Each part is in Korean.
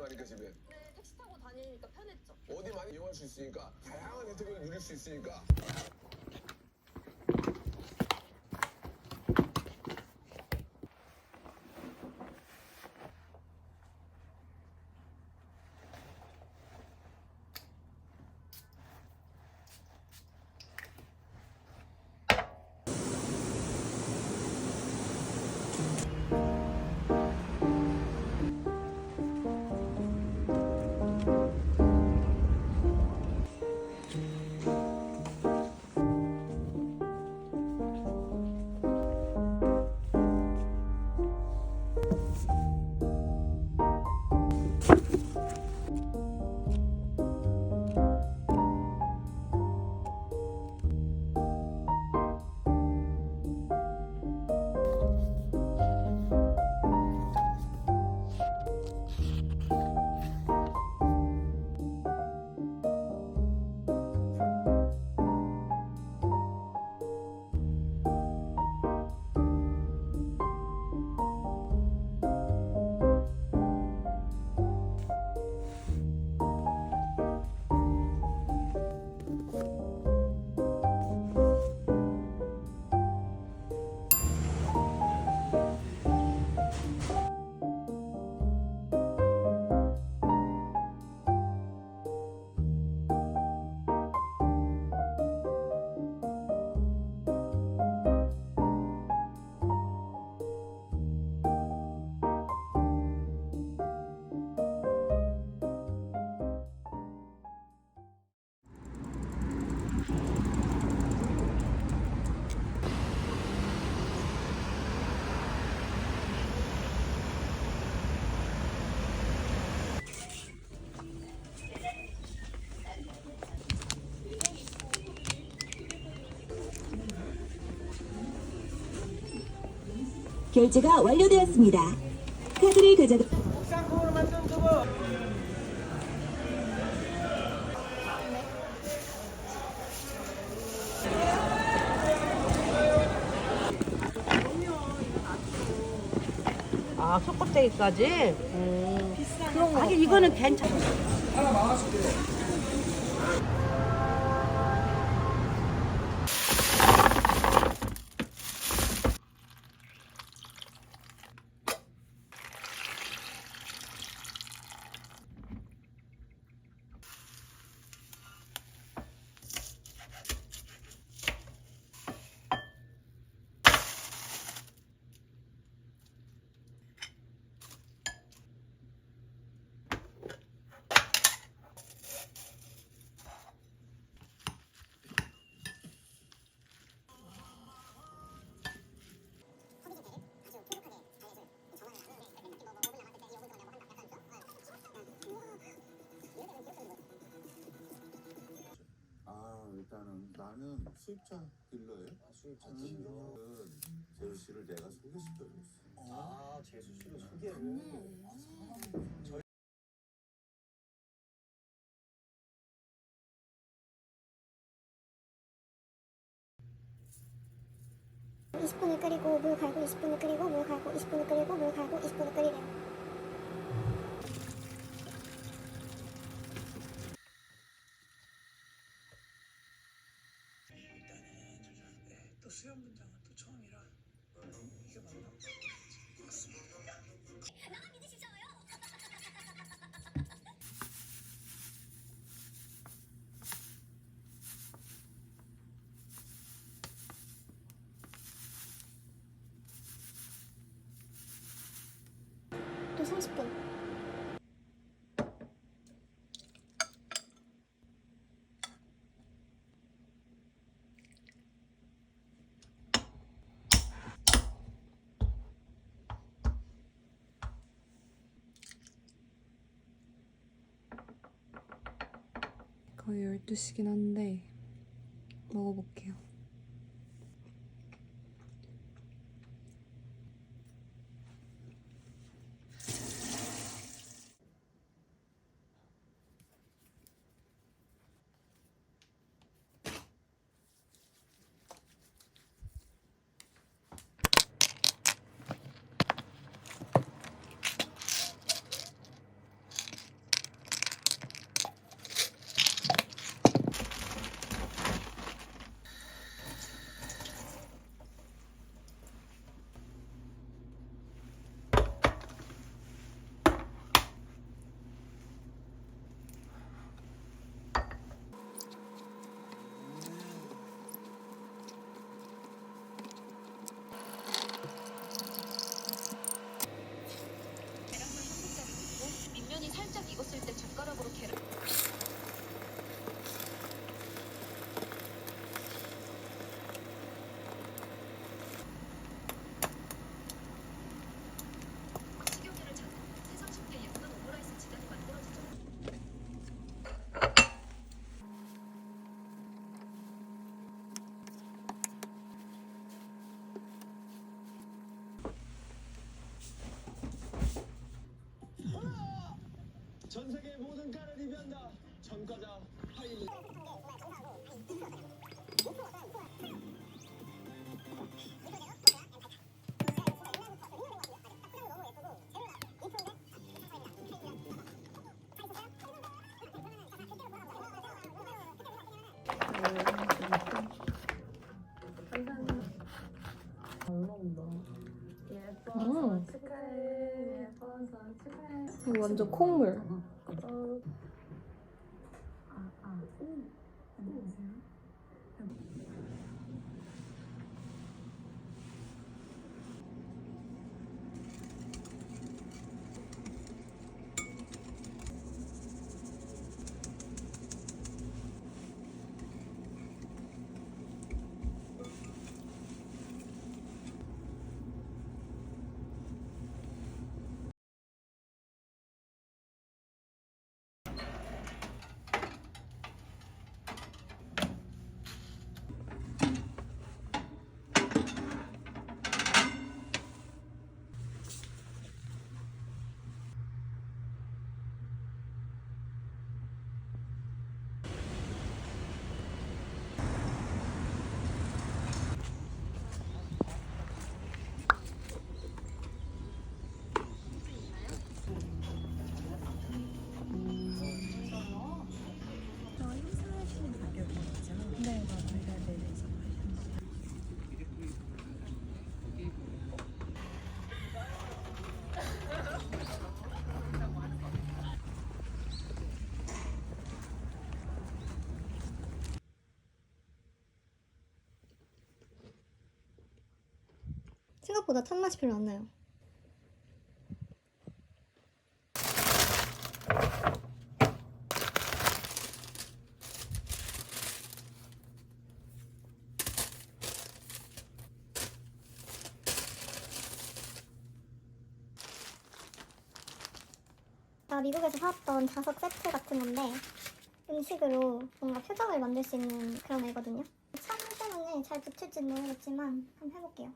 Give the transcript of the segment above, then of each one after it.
가니까 집에. 네, 택시 타고 다니니까 편했죠. 어디 많이 이용할 수 있으니까 다양한 혜택을 누릴 수 있으니까. 결제가 완료되었습니다. 카드를 가져가. 옥상콩으로 만든 두부. 아, 속껍데기까지? 그런 거. 하긴 이거는 괜찮아. 하나 망하실게요. 일단은 나는 수입차 딜러예요. 수입차 딜러는 재수 씨를 내가 소개시켜줬어. 아, 재수 씨를 소개를. 저희 20분을 끓이고 물 갈고 20분을 끓이고 물 갈고 20분을 끓이고 물 갈고 20분을 끓이래요. 또 수영 분장은 또 처음이라 이게 맞나? 나만 믿으시잖아요. 또 30분. 거의 12시긴 한데 먹어볼게요. 전 세계 모든 까를 리뷰한다. 전과자 파일리. 이거 완전 콩물. 생각보다 탄맛이 별로 안 나요. 나 미국에서 사왔던 자석 세트 같은 건데 음식으로 뭔가 표정을 만들 수 있는 그런 애거든요. 참 때문에 잘 붙을지는 모르겠지만 한번 해볼게요.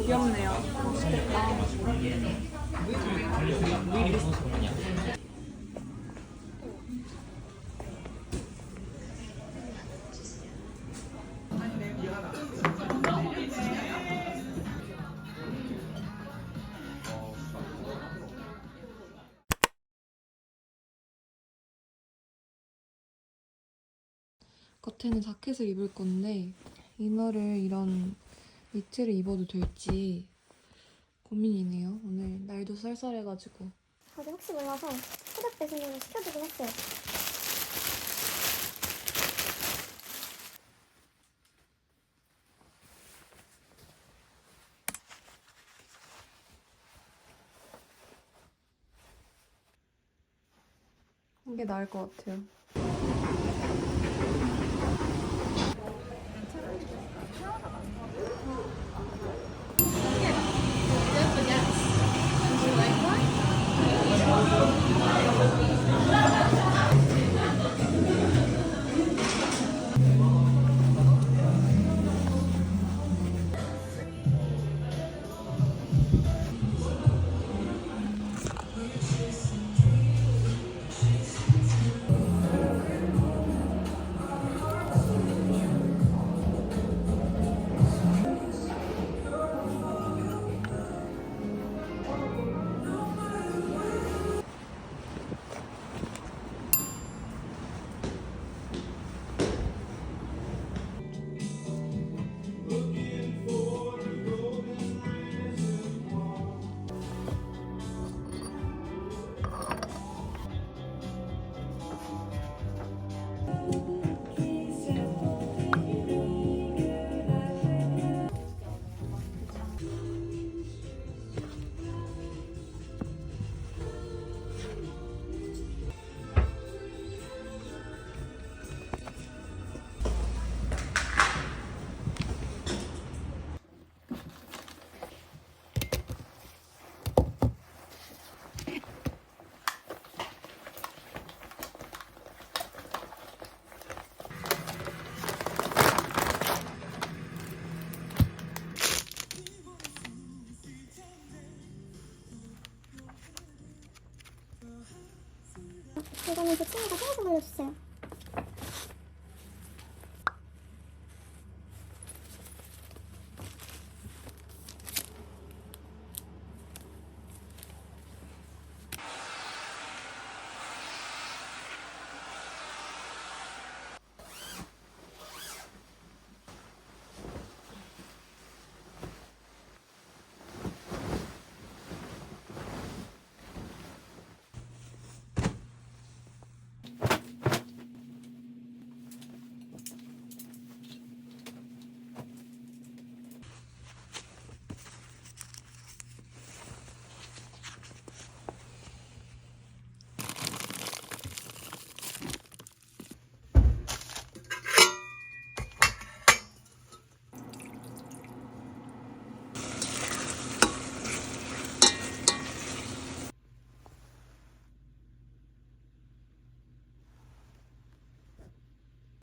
귀엽네요. 맛있겠다. 겉에는 자켓을 입을 건데 이너를 이런 니트를 입어도 될지 고민이네요. 오늘 날도 쌀쌀해가지고. 아직 혹시 몰라서 후드 배송을 시켜주긴 했어요. 이게 나을 것 같아요. 이거는 제 친구가 생에서 걸려줬어요.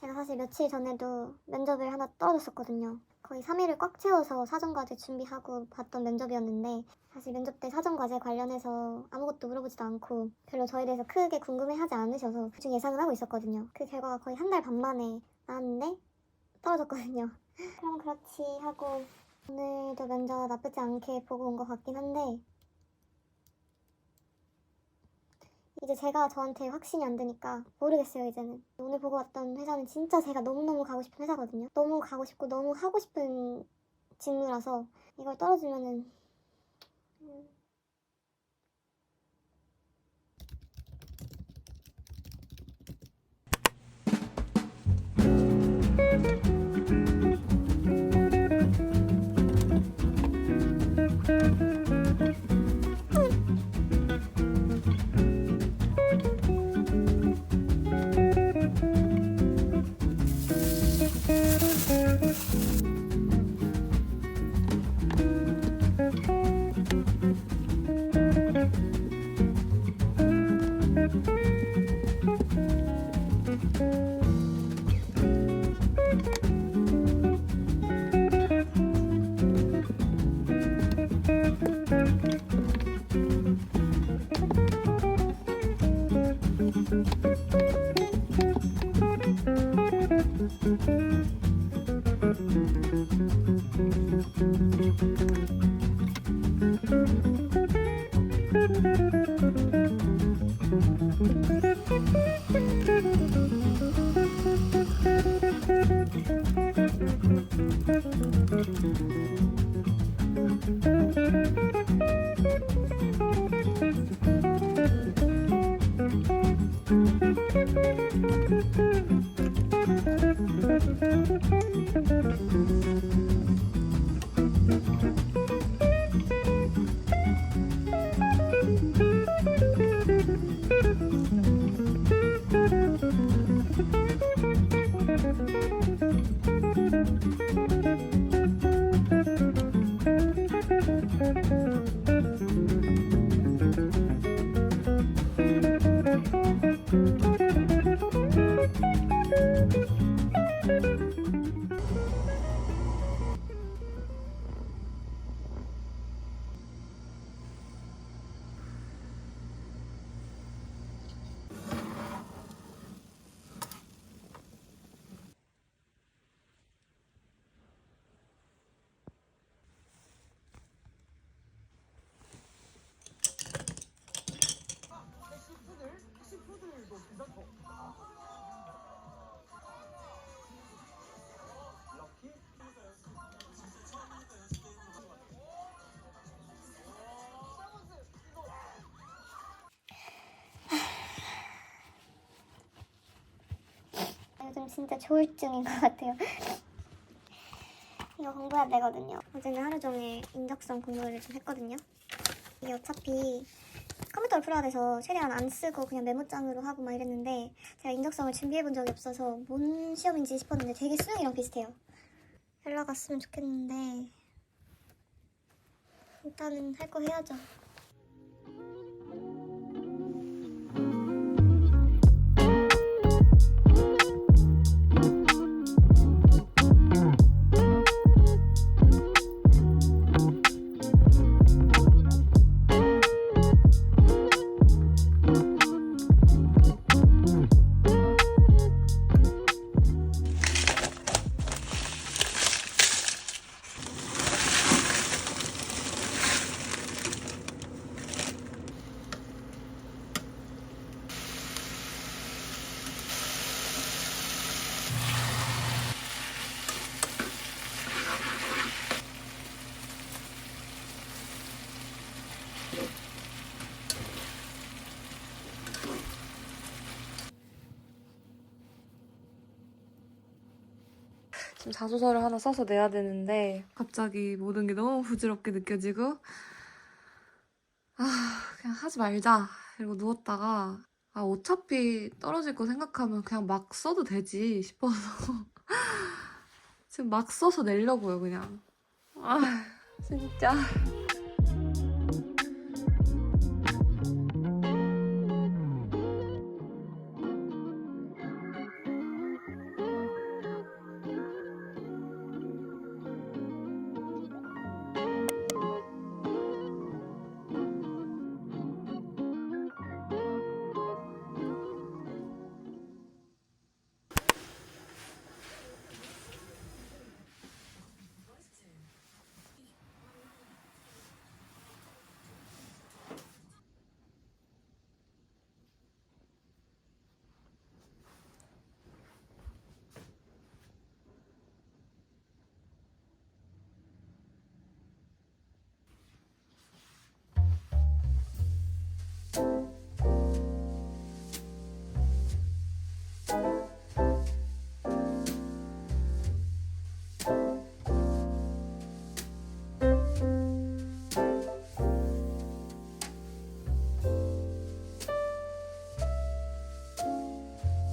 제가 사실 며칠 전에도 면접을 하나 떨어졌었거든요. 거의 3일을 꽉 채워서 사전과제 준비하고 봤던 면접이었는데 사실 면접 때 사전과제 관련해서 아무것도 물어보지도 않고 별로 저에 대해서 크게 궁금해하지 않으셔서 대충 예상을 하고 있었거든요. 그 결과가 거의 한 달 반 만에 나왔는데 떨어졌거든요. 그럼 그렇지 하고 오늘도 면접 나쁘지 않게 보고 온 것 같긴 한데 이제 제가 저한테 확신이 안 드니까 모르겠어요. 이제는 오늘 보고 왔던 회사는 진짜 제가 너무너무 가고 싶은 회사거든요. 너무 가고 싶고 너무 하고 싶은 직무라서 이걸 떨어지면은 요즘 진짜 조울증인 것 같아요. 이거 공부해야 되거든요. 어제는 하루 종일 인적성 공부를 좀 했거든요. 이게 어차피 컴퓨터를 풀어야 돼서 최대한 안 쓰고 그냥 메모장으로 하고 막 이랬는데 제가 인적성을 준비해본 적이 없어서 뭔 시험인지 싶었는데 되게 수능이랑 비슷해요. 연락 왔으면 좋겠는데 일단은 할 거 해야죠. 지금 자소서를 하나 써서 내야 되는데 갑자기 모든 게 너무 부질없게 느껴지고 그냥 하지 말자 이러고 누웠다가 어차피 떨어질 거 생각하면 그냥 막 써도 되지 싶어서 지금 막 써서 내려고요 그냥. 진짜.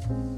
음.